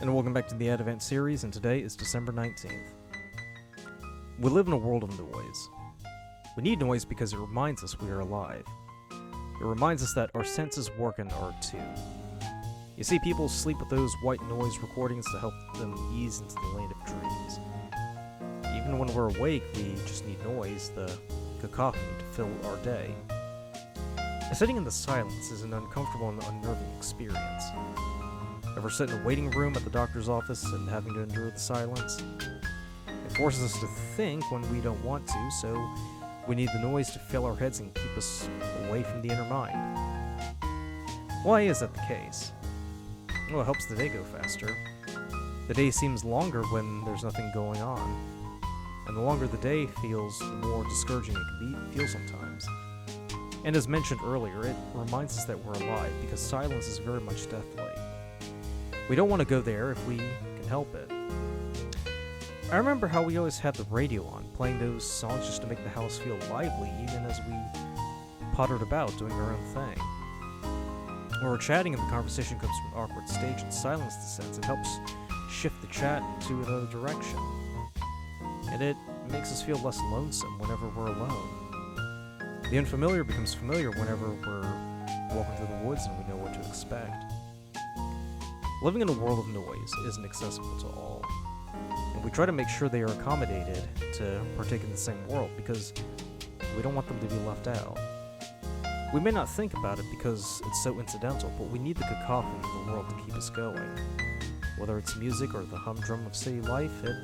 And welcome back to the Advent series, and today is December 19th. We live in a world of noise. We need noise because it reminds us we are alive. It reminds us that our senses work in our tune. You see, people sleep with those white noise recordings to help them ease into the land of dreams. Even when we're awake, we just need noise, the cacophony, to fill our day. Sitting in the silence is an uncomfortable and unnerving experience. Ever sit in a waiting room at the doctor's office and having to endure the silence? It forces us to think when we don't want to, so we need the noise to fill our heads and keep us away from the inner mind. Why is that the case? Well, it helps the day go faster. The day seems longer when there's nothing going on, and the longer the day feels, the more discouraging it can feel sometimes. And as mentioned earlier, it reminds us that we're alive, because silence is very much deathly. We don't want to go there if we can help it. I remember how we always had the radio on, playing those songs just to make the house feel lively, even as we pottered about doing our own thing. When we're chatting and the conversation comes from an awkward stage and silence descends, it helps shift the chat to another direction. And it makes us feel less lonesome whenever we're alone. The unfamiliar becomes familiar whenever we're walking through the woods and we know what to expect. Living in a world of noise isn't accessible to all, and we try to make sure they are accommodated to partake in the same world because we don't want them to be left out. We may not think about it because it's so incidental, but we need the cacophony of the world to keep us going. Whether it's music or the humdrum of city life, it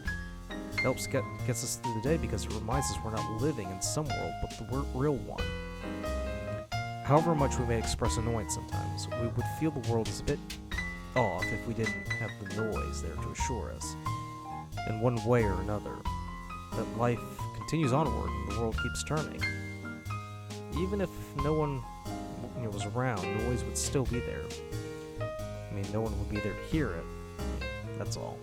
helps gets us through the day because it reminds us we're not living in some world, but the real one. However much we may express annoyance sometimes, we would feel the world is a bit off if we didn't have the noise there to assure us, in one way or another, that life continues onward and the world keeps turning. Even if no one was around, noise would still be there. I mean, no one would be there to hear it. That's all.